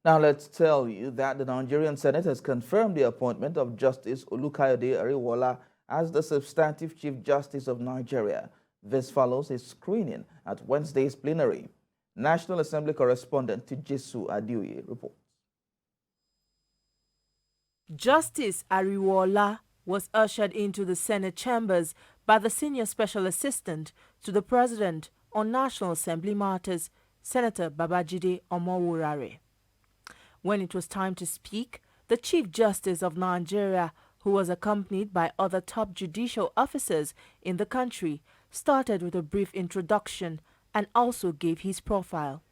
Now let's tell you that the Nigerian Senate has confirmed the appointment of Justice Olukayode Ariwoola as the Substantive Chief Justice of Nigeria. This follows a screening at Wednesday's plenary. National Assembly correspondent Justice Adiwoola reports. Justice Ariwoola was ushered into the Senate chambers by the Senior Special Assistant to the President on National Assembly matters, Senator Babajide Omowurare. When it was time to speak, the Chief Justice of Nigeria, who was accompanied by other top judicial officers in the country, started with a brief introduction and also gave his profile.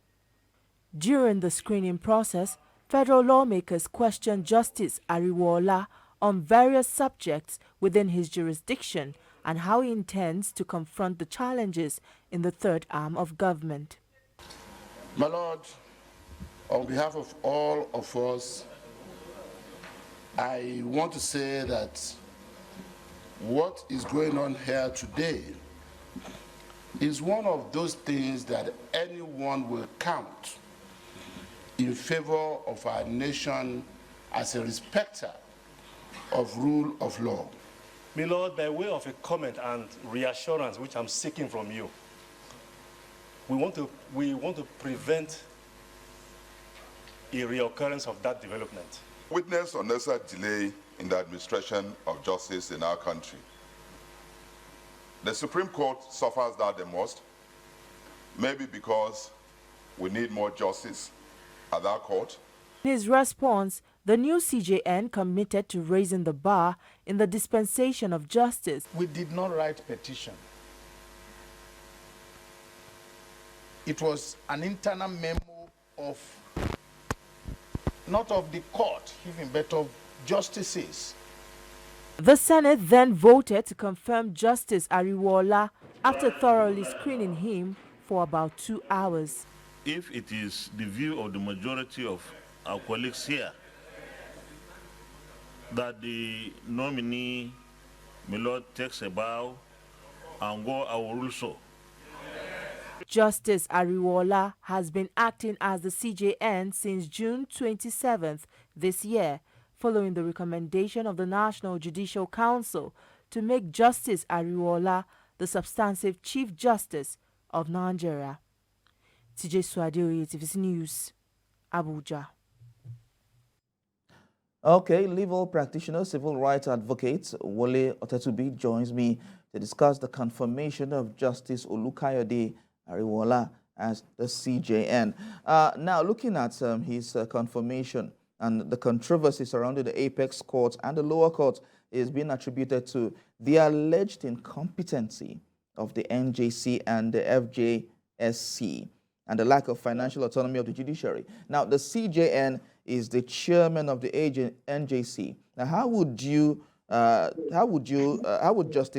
During the screening process, federal lawmakers questioned Justice Ariwoola on various subjects within his jurisdiction and how he intends to confront the challenges in the third arm of government. My Lord, on behalf of all of us, I want to say that what is going on here today is one of those things that anyone will count in favor of our nation as a respecter of rule of law. My Lord, by way of a comment and reassurance which I'm seeking from you, we want to prevent a reoccurrence of that development. Witness unnecessary delay in the administration of justice in our country. The Supreme Court suffers that the most, maybe because we need more justice at that court. In his response, the new CJN committed to raising the bar in the dispensation of justice. We did not write petition. It was an internal memo of, not of the court, even, but of justices. The Senate then voted to confirm Justice Ariwoola after thoroughly screening him for about 2 hours. If it is the view of the majority of our colleagues here that the nominee, my Lord, takes a bow and go, I will rule so. Justice Ariwoola has been acting as the CJN since June 27th this year, following the recommendation of the National Judicial Council to make Justice Ariwoola the substantive Chief Justice of Nigeria. Justice Adiwoola, TVC News, Abuja. Okay, legal practitioner, civil rights advocate Wole Otetubi joins me to discuss the confirmation of Justice Olukayode Ariwoola as the CJN. Now, looking at his confirmation and the controversy surrounding the apex court and the lower court is being attributed to the alleged incompetency of the NJC and the FJSC and the lack of financial autonomy of the judiciary. Now, the CJN is the chairman of the NJC. Now, how would Justice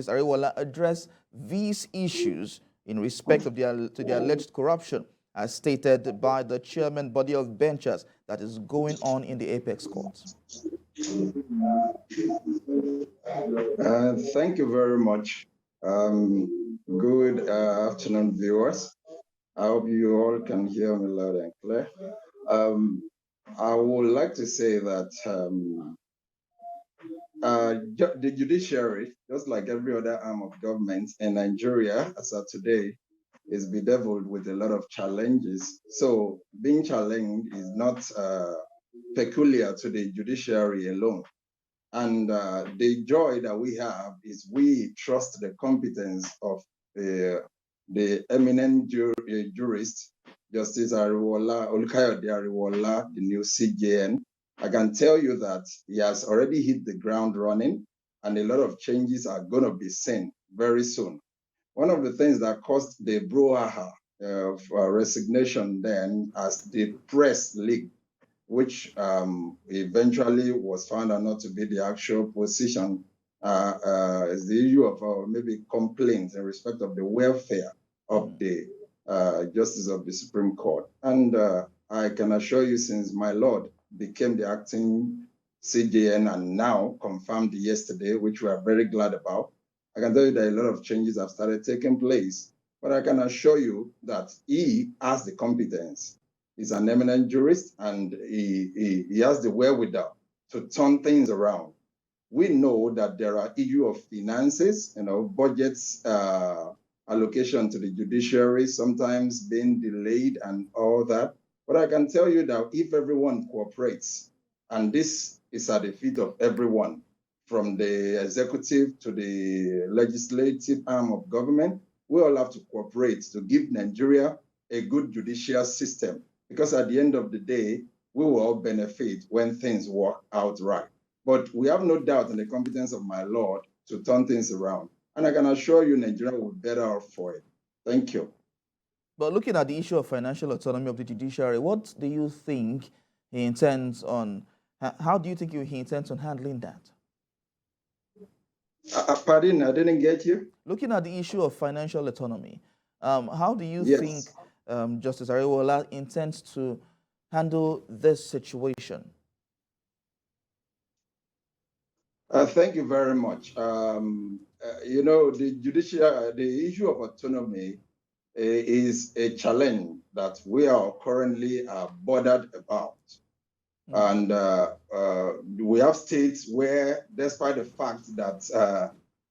Ariwoola address these issues in respect of to the alleged corruption, as stated by the chairman body of benchers that is going on in the apex courts? Thank you very much. Good afternoon, viewers. I hope you all can hear me loud and clear. I would like to say that the judiciary, just like every other arm of government in Nigeria, as of today, is bedeviled with a lot of challenges. So being challenged is not peculiar to the judiciary alone. And the joy that we have is we trust the competence of the eminent jurist, Justice Olukayode Ariwoola, the new CJN. I can tell you that he has already hit the ground running, and a lot of changes are going to be seen very soon. One of the things that caused the brouhaha of resignation then, as the press leaked, which eventually was found out not to be the actual position, is the issue of maybe complaints in respect of the welfare of the Justice of the Supreme Court. And I can assure you, since my Lord became the acting CJN and now confirmed yesterday, which we are very glad about, I can tell you that a lot of changes have started taking place. But I can assure you that he has the competence He's an eminent jurist, and he has the wherewithal to turn things around. We know that there are issues of finances, budgets, allocation to the judiciary, sometimes being delayed and all that. But I can tell you that if everyone cooperates, and this is at the feet of everyone, from the executive to the legislative arm of government, we all have to cooperate to give Nigeria a good judicial system. Because at the end of the day, we will all benefit when things work out right. But we have no doubt in the competence of my Lord to turn things around. And I can assure you Nigeria will be better off for it. Thank you. But looking at the issue of financial autonomy of the judiciary, what do you think he intends on, how do you think he intends on handling that? Pardon, I didn't get you. Looking at the issue of financial autonomy, how do you Yes. think Justice Ariwoola intends to handle this situation? Thank you very much. The issue of autonomy is a challenge that we are currently bothered about. And we have states where, despite the fact that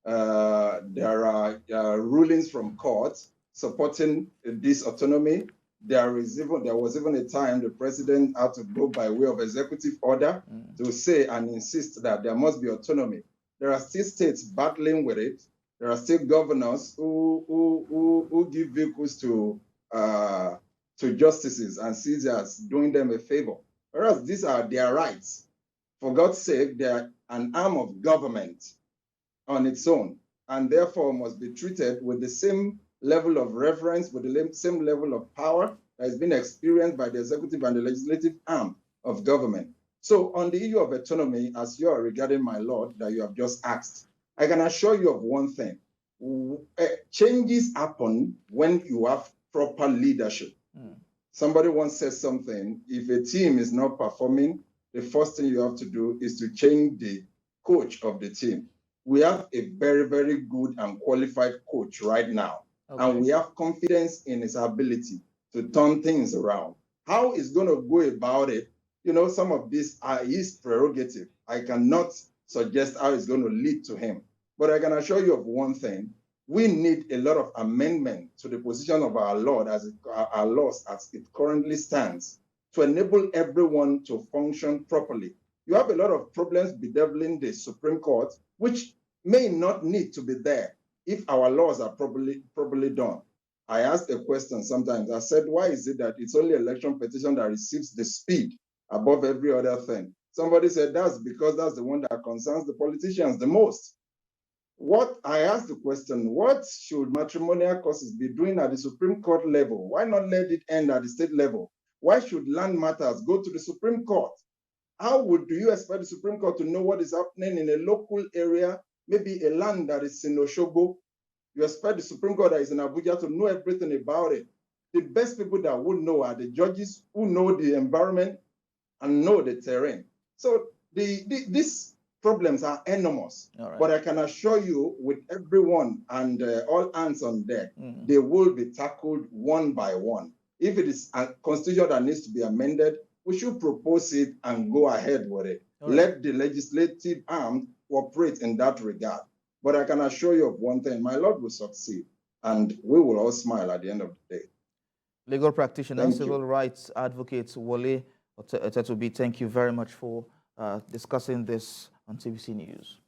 there are rulings from courts supporting this autonomy, there was even a time the president had to go by way of executive order to say and insist that there must be autonomy. There are still states battling with it. There are still governors who give vehicles to justices and see it as doing them a favor. Whereas these are their rights. For God's sake, they are an arm of government on its own, and therefore must be treated with the same level of reverence, with the same level of power that has been experienced by the executive and the legislative arm of government. So on the issue of autonomy, as you are regarding my Lord that you have just asked, I can assure you of one thing. Changes happen when you have proper leadership. Somebody once said something, if a team is not performing, the first thing you have to do is to change the coach of the team. We have a very, very good and qualified coach right now. Okay. And we have confidence in his ability to turn things around. How he's going to go about it, some of these are his prerogative. I cannot suggest how it's going to lead to him. But I can assure you of one thing. We need a lot of amendment to the position of our laws as it currently stands to enable everyone to function properly. You have a lot of problems bedeviling the Supreme Court, which may not need to be there if our laws are properly done. I asked a question sometimes. I said, why is it that it's only election petition that receives the speed above every other thing? Somebody said, that's because that's the one that concerns the politicians the most. I asked the question, what should matrimonial causes be doing at the Supreme Court level? Why not let it end at the state level? Why should land matters go to the Supreme Court? Do you expect the Supreme Court to know what is happening in a local area, maybe a land that is in Oshogo? You expect the Supreme Court that is in Abuja to know everything about it. The best people that would know are the judges who know the environment and know the terrain. So these problems are enormous. Right. But I can assure you, with everyone and all hands on deck, they will be tackled one by one. If it is a constitution that needs to be amended, we should propose it and go ahead with it. Right. Let the legislative arm cooperate in that regard. But I can assure you of one thing, my Lord will succeed, and we will all smile at the end of the day. Legal practitioner, civil rights advocate Wole Otetubi, thank you very much for discussing this on TVC News.